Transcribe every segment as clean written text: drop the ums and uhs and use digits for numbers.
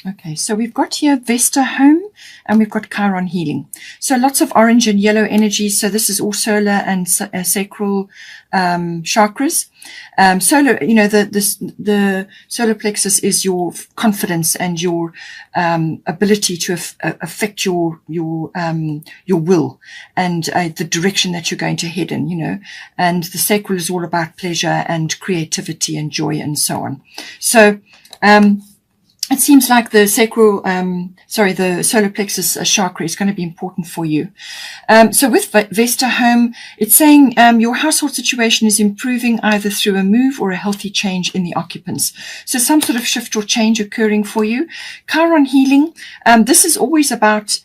Okay, so we've got here Vesta home and we've got Chiron healing. So lots of orange and yellow energy. So this is all solar and sacral chakras. Solar, you know, the solar plexus is your confidence and your ability to affect your will and the direction that you're going to head in, you know. And the sacral is all about pleasure and creativity and joy and so on. So it seems like the the solar plexus chakra is going to be important for you. So with Vesta home, it's saying your household situation is improving either through a move or a healthy change in the occupants. So some sort of shift or change occurring for you. Chiron healing, this is always about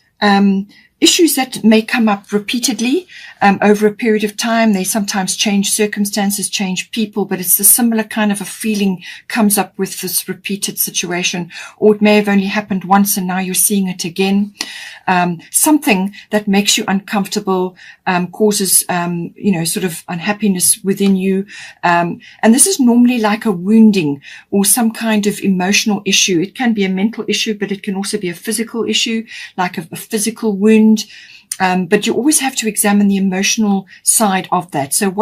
issues that may come up repeatedly over a period of time. They sometimes change circumstances, change people, but it's a similar kind of a feeling comes up with this repeated situation, or it may have only happened once and now you're seeing it again. Something that makes you uncomfortable, causes, sort of unhappiness within you. And this is normally like a wounding or some kind of emotional issue. It can be a mental issue, but it can also be a physical issue, like a physical wound. But you always have to examine the emotional side of that. So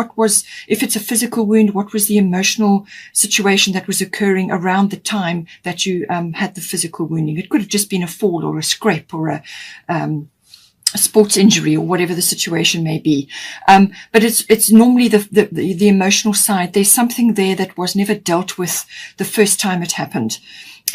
if it's a physical wound, what was the emotional situation that was occurring around the time that you had the physical wounding? It could have just been a fall or a scrape or a sports injury or whatever the situation may be. But it's normally the emotional side. There's something there that was never dealt with the first time it happened.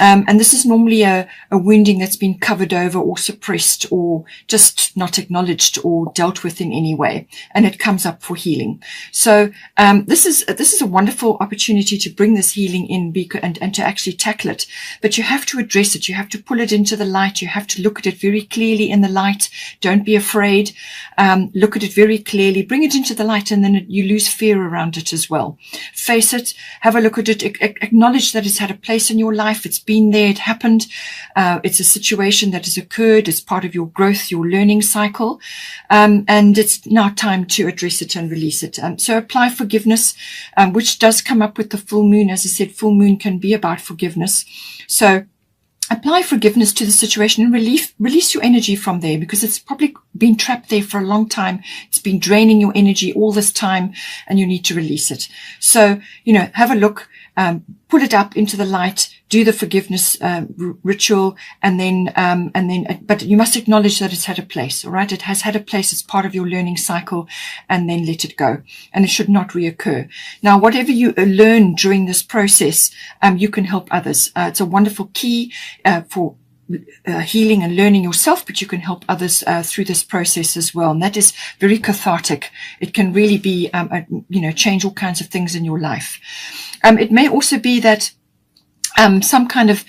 And this is normally a wounding that's been covered over or suppressed or just not acknowledged or dealt with in any way. And it comes up for healing. So, this is a wonderful opportunity to bring this healing in and to actually tackle it. But you have to address it. You have to pull it into the light. You have to look at it very clearly in the light. Don't be afraid. Look at it very clearly. Bring it into the light, and then you lose fear around it as well. Face it. Have a look at it. Acknowledge that it's had a place in your life. It's been there, it happened, it's a situation that has occurred, it's part of your growth, your learning cycle, and it's now time to address it and release it. So apply forgiveness, which does come up with the full moon. As I said, full moon can be about forgiveness. So apply forgiveness to the situation and release your energy from there, because it's probably been trapped there for a long time. It's been draining your energy all this time, and you need to release it. So, have a look, pull it up into the light, do the forgiveness ritual, and then, but you must acknowledge that it's had a place. All right, it has had a place. It's part of your learning cycle, and then let it go. And it should not reoccur. Now, whatever you learn during this process, you can help others. It's a wonderful key for healing and learning yourself, but you can help others through this process as well. And that is very cathartic. It can really be, change all kinds of things in your life. It may also be that some kind of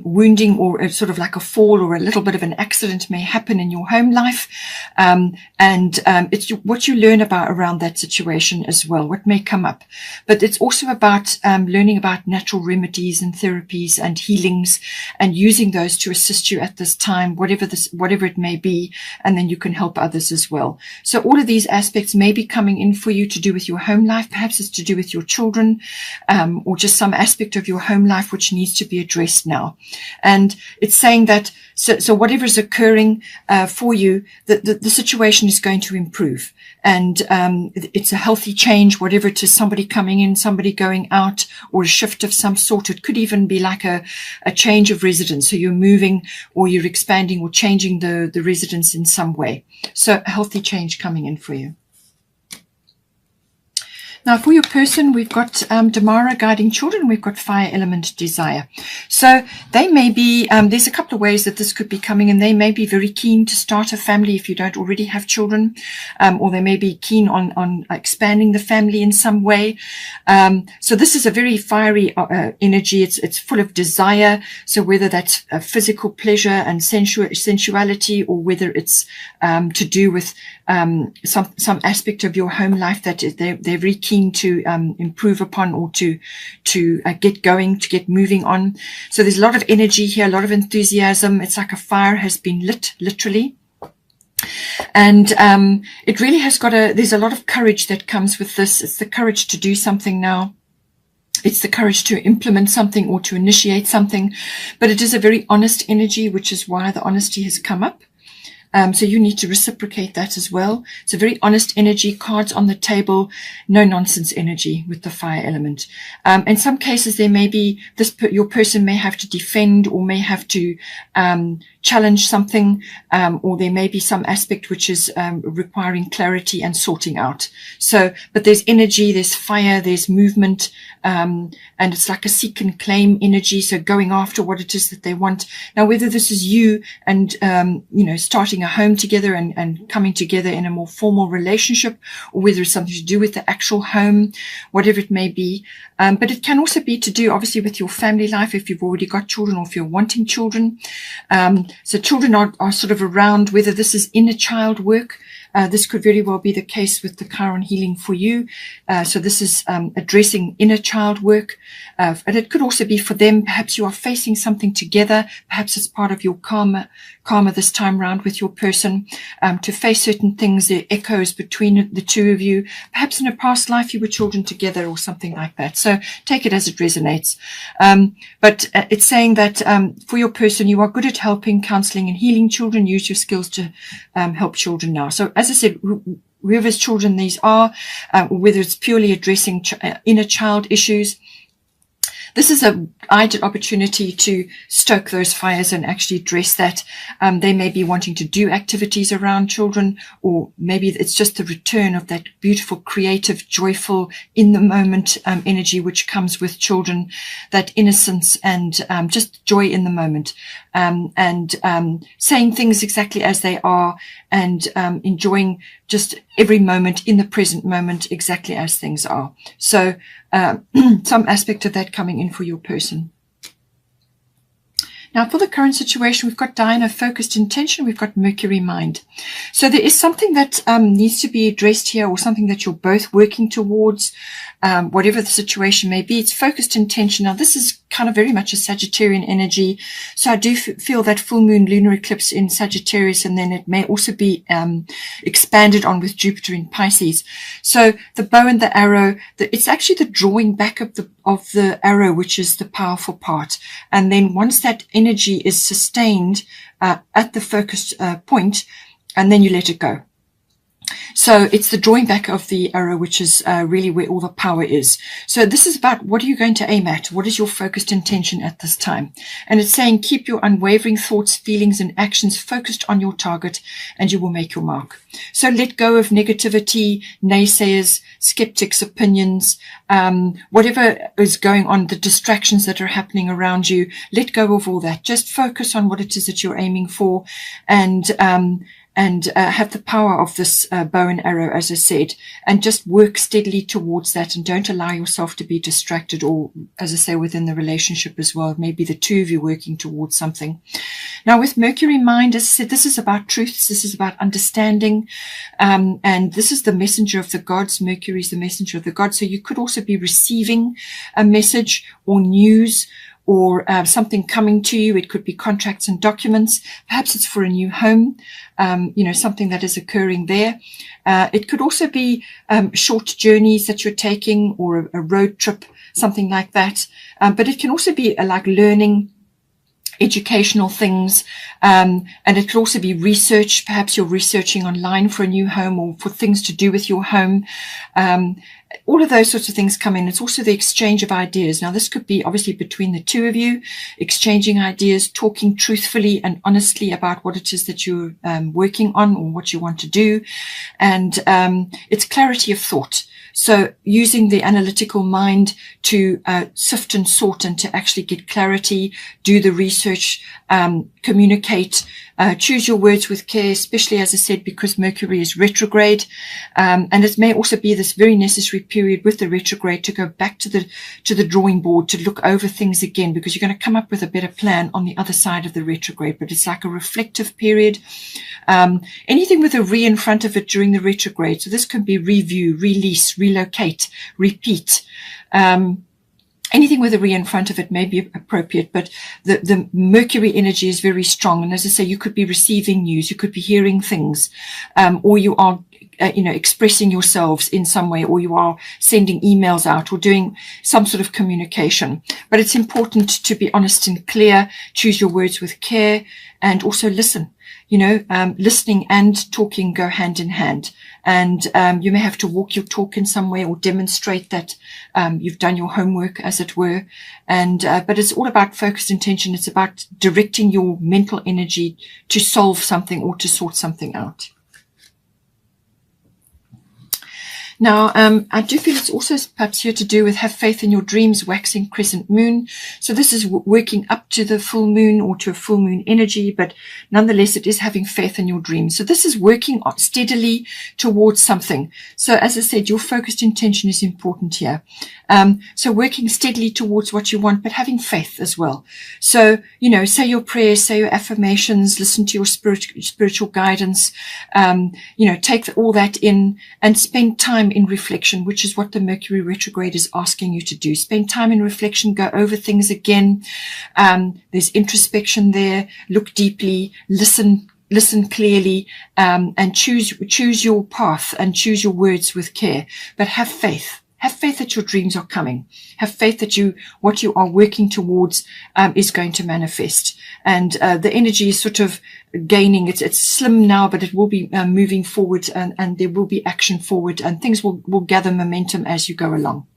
wounding or sort of like a fall or a little bit of an accident may happen in your home life. It's what you learn about around that situation as well, what may come up. But it's also about learning about natural remedies and therapies and healings, and using those to assist you at this time, whatever it may be, and then you can help others as well. So all of these aspects may be coming in for you to do with your home life. Perhaps it's to do with your children, or just some aspect of your home life which needs to be addressed now. And it's saying that so whatever is occurring for you, the situation is going to improve, and it's a healthy change, whatever it is, somebody coming in, somebody going out, or a shift of some sort. It could even be like a change of residence, so you're moving or you're expanding or changing the residence in some way. So a healthy change coming in for you. Now, for your person, we've got Damara guiding children. We've got fire element desire. So they may be, there's a couple of ways that this could be coming in. They may be very keen to start a family if you don't already have children, or they may be keen on expanding the family in some way. So this is a very fiery energy. It's full of desire. So whether that's physical pleasure and sensuality, or whether it's to do with some aspect of your home life that they're very keen to improve upon, or to get going, to get moving on. So there's a lot of energy here, a lot of enthusiasm. It's like a fire has been lit, literally. And it really has there's a lot of courage that comes with this. It's the courage to do something now. It's the courage to implement something or to initiate something, but it is a very honest energy, which is why the honesty has come up. So you need to reciprocate that as well. It's a very honest energy, cards on the table, no nonsense energy with the fire element. In some cases, there may be your person may have to defend or may have to challenge something, or there may be some aspect which is requiring clarity and sorting out. So, but there's energy, there's fire, there's movement, and it's like a seek and claim energy. So going after what it is that they want. Now, whether this is you and, starting a home together and coming together in a more formal relationship, or whether it's something to do with the actual home, whatever it may be. But it can also be to do, obviously, with your family life, if you've already got children or if you're wanting children. So children are sort of around, whether this is inner child work. This could very well be the case with the Chiron healing for you. So this is addressing inner child work. And it could also be for them. Perhaps you are facing something together. Perhaps it's part of your karma this time round with your person, to face certain things. There are echoes between the two of you. Perhaps in a past life you were children together or something like that. So take it as it resonates. But it's saying that for your person, you are good at helping, counseling and healing children. Use your skills to help children now. So as I said, whoever's children these are, whether it's purely addressing inner child issues, this is an ideal opportunity to stoke those fires and actually address that. They may be wanting to do activities around children, or maybe it's just the return of that beautiful, creative, joyful, in the moment energy which comes with children, that innocence and just joy in the moment, and saying things exactly as they are, and enjoying just every moment in the present moment exactly as things are. So some aspect of that coming in for your person. Now, for the current situation, we've got Diana, focused intention. We've got Mercury, mind. So there is something that needs to be addressed here, or something that you're both working towards, whatever the situation may be. It's focused intention. Now, this is kind of very much a Sagittarian energy. So I do feel that full moon lunar eclipse in Sagittarius, and then it may also be expanded on with Jupiter in Pisces. So the bow and the arrow, it's actually the drawing back of the arrow, which is the powerful part. And then once that energy is sustained at the focused point, and then you let it go. So it's the drawing back of the arrow, which is really where all the power is. So this is about, what are you going to aim at? What is your focused intention at this time? And it's saying, keep your unwavering thoughts, feelings, and actions focused on your target, and you will make your mark. So let go of negativity, naysayers, skeptics' opinions, whatever is going on, the distractions that are happening around you. Let go of all that. Just focus on what it is that you're aiming for, and have the power of this bow and arrow, as I said, and just work steadily towards that, and don't allow yourself to be distracted, or, as I say, within the relationship as well. Maybe the two of you working towards something. Now, with Mercury mind, as I said, this is about truths. This is about understanding, and this is the messenger of the gods. Mercury is the messenger of the gods. So you could also be receiving a message or news, or something coming to you. It could be contracts and documents. Perhaps it's for a new home, something that is occurring there. It could also be short journeys that you're taking, or a road trip, something like that. But it can also be like learning, educational things, and it could also be research. Perhaps you're researching online for a new home, or for things to do with your home. All of those sorts of things come in. It's also the exchange of ideas. Now, this could be obviously between the two of you, exchanging ideas, talking truthfully and honestly about what it is that you're working on, or what you want to do. And it's clarity of thought. So using the analytical mind to sift and sort, and to actually get clarity, do the research, communicate, choose your words with care, especially, as I said, because Mercury is retrograde. And it may also be this very necessary period with the retrograde to go back to the drawing board, to look over things again, because you're going to come up with a better plan on the other side of the retrograde. But it's like a reflective period. Anything with a re in front of it during the retrograde. So this can be review, release, relocate, repeat. Anything with a re in front of it may be appropriate, but the Mercury energy is very strong. And as I say, you could be receiving news, you could be hearing things, or you are expressing yourselves in some way, or you are sending emails out or doing some sort of communication. But it's important to be honest and clear, choose your words with care, and also listen. Listening and talking go hand in hand. And you may have to walk your talk in some way or demonstrate that you've done your homework, as it were. And but it's all about focused intention. It's about directing your mental energy to solve something or to sort something out. Now, I do feel it's also perhaps here to do with have faith in your dreams, waxing crescent moon. So this is working up to the full moon or to a full moon energy, but nonetheless, it is having faith in your dreams. So this is working steadily towards something. So as I said, your focused intention is important here. So working steadily towards what you want, but having faith as well. So, say your prayers, say your affirmations, listen to your spiritual guidance, take all that in and spend time in reflection, which is what the Mercury retrograde is asking you to do. Spend time in reflection, go over things again. There's introspection there. Look deeply, listen clearly, and choose your path and choose your words with care, but have faith. Have faith that your dreams are coming. Have faith that what you are working towards is going to manifest. And the energy is sort of gaining. It's slim now, but it will be moving forward, and there will be action forward, and things will gather momentum as you go along.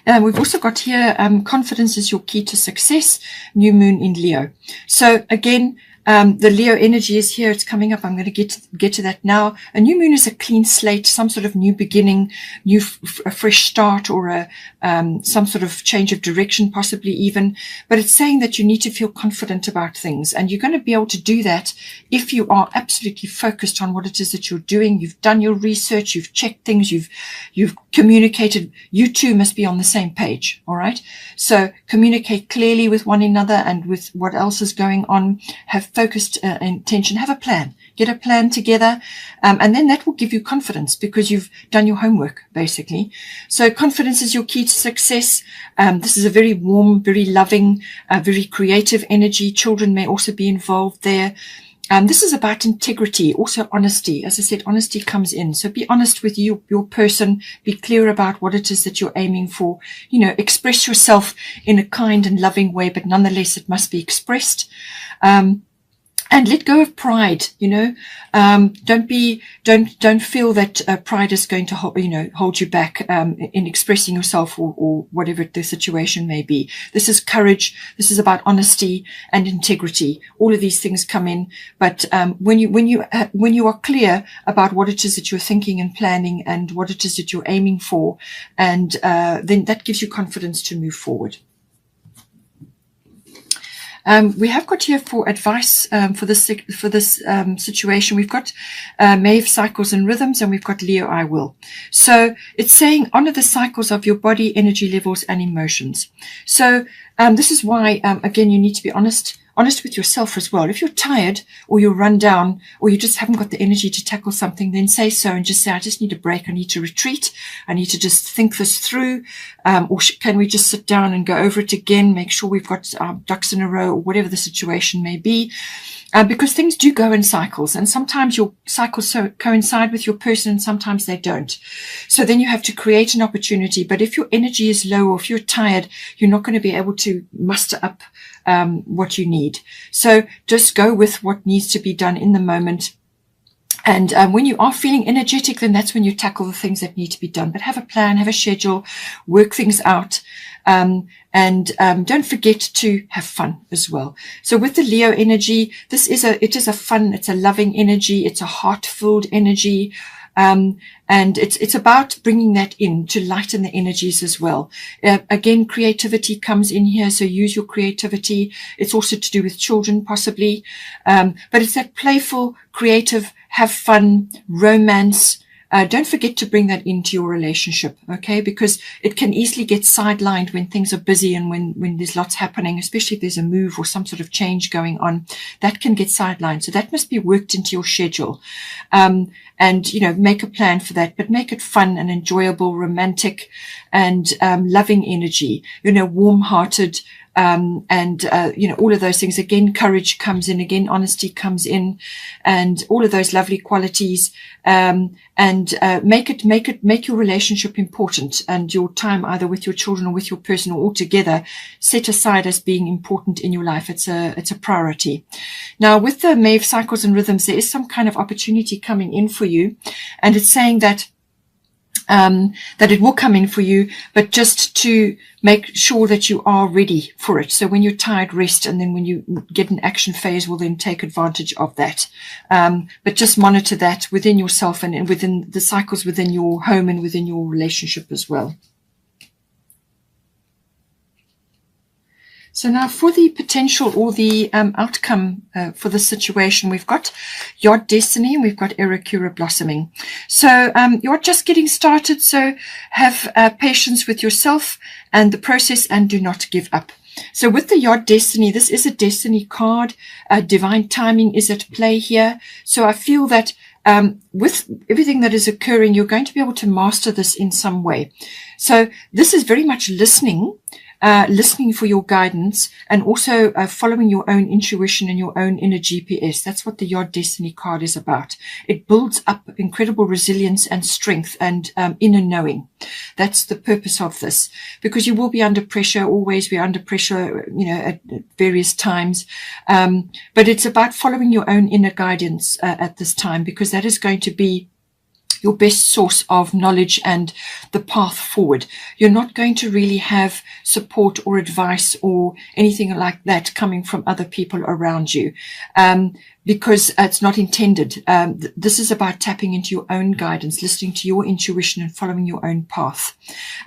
We've also got here, confidence is your key to success, new moon in Leo. So again, the Leo energy is here. It's coming up. I'm going to get to that now. A new moon is a clean slate, some sort of new beginning, a fresh start, or some sort of change of direction, possibly even. But it's saying that you need to feel confident about things, and you're going to be able to do that if you are absolutely focused on what it is that you're doing. You've done your research, you've checked things, you've communicated. You two must be on the same page. All right. So communicate clearly with one another and with what else is going on. Have focused intention, have a plan, get a plan together, and then that will give you confidence because you've done your homework, basically. So confidence is your key to success. This is a very warm, very loving, very creative energy. Children may also be involved there. This is about integrity, also honesty. As I said, honesty comes in. So be honest with your person. Be clear about what it is that you're aiming for. Express yourself in a kind and loving way, but nonetheless, it must be expressed. And let go of pride. Don't feel that pride is going to hold you back in expressing yourself or whatever the situation may be. This is courage. This is about honesty and integrity. All of these things come in. But when you are clear about what it is that you're thinking and planning and what it is that you're aiming for, and then that gives you confidence to move forward. We have got here for advice for this situation. We've got Maeve cycles and rhythms, and we've got Leo I will. So it's saying honor the cycles of your body, energy levels, and emotions. So this is why again you need to be honest with yourself as well. If you're tired or you're run down or you just haven't got the energy to tackle something, then say so and just say, I just need a break. I need to retreat. I need to just think this through. Or can we just sit down and go over it again, make sure we've got our ducks in a row or whatever the situation may be. Because things do go in cycles, and sometimes your cycles coincide with your person and sometimes they don't. So then you have to create an opportunity. But if your energy is low or if you're tired, you're not going to be able to muster up what you need. So just go with what needs to be done in the moment. And when you are feeling energetic, then that's when you tackle the things that need to be done. But have a plan, have a schedule, work things out. And don't forget to have fun as well. So with the Leo energy, it is a fun, it's a loving energy, it's a heart-filled energy. And it's about bringing that in to lighten the energies as well. Again, creativity comes in here. So use your creativity. It's also to do with children, possibly. But it's that playful, creative, have fun, romance. Don't forget to bring that into your relationship, okay? Because it can easily get sidelined when things are busy and when there's lots happening, especially if there's a move or some sort of change going on. That can get sidelined. So that must be worked into your schedule. And, make a plan for that, but make it fun and enjoyable, romantic and loving energy, warm-hearted, and all of those things. Again, courage comes in, again, honesty comes in, and all of those lovely qualities. And make your relationship important, and your time either with your children or with your person or all together set aside as being important in your life. It's a priority. Now, with the Maeve cycles and rhythms, there is some kind of opportunity coming in for you, and it's saying that it will come in for you, but just to make sure that you are ready for it. So when you're tired, rest, and then when you get an action phase, will then take advantage of that. But just monitor that within yourself and within the cycles within your home and within your relationship as well. So now for the potential or the outcome for the situation, we've got your destiny and we've got Erakura blossoming. So you're just getting started. So have patience with yourself and the process, and do not give up. So with the Yod Destiny, this is a destiny card. Divine timing is at play here. So I feel that with everything that is occurring, you're going to be able to master this in some way. So this is very much listening for your guidance, and also following your own intuition and your own inner GPS. That's what the Yod Destiny card is about. It builds up incredible resilience and strength and inner knowing. That's the purpose of this, because you will be under pressure, always be under pressure, at various times. But it's about following your own inner guidance at this time, because that is going to be your best source of knowledge and the path forward. You're not going to really have support or advice or anything like that coming from other people around you, because it's not intended. This is about tapping into your own guidance, listening to your intuition and following your own path.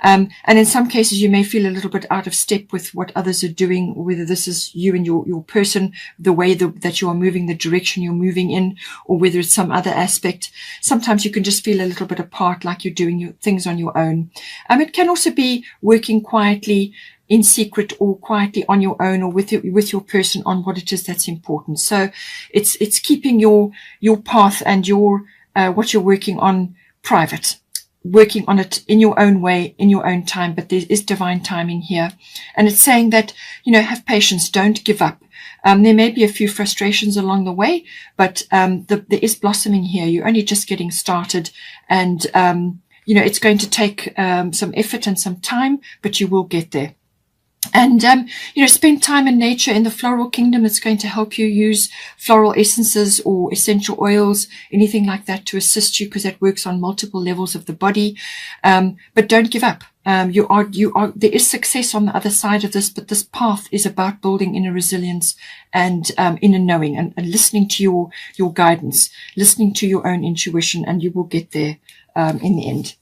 And in some cases, you may feel a little bit out of step with what others are doing, whether this is you and your person, the way that you are moving, the direction you're moving in, or whether it's some other aspect. Sometimes you can just feel a little bit apart, like you're doing your things on your own. It can also be working quietly in secret or quietly on your own or with your person on what it is that's important. So it's keeping your path and your what you're working on private, working on it in your own way, in your own time. But there is divine timing here, and it's saying that have patience, don't give up. There may be a few frustrations along the way, but there is blossoming here. You're only just getting started, and it's going to take some effort and some time, but you will get there. And, spend time in nature, in the floral kingdom. It's going to help you use floral essences or essential oils, anything like that, to assist you, because that works on multiple levels of the body. But don't give up. There is success on the other side of this, but this path is about building inner resilience and inner knowing, and listening to your guidance, listening to your own intuition, and you will get there in the end.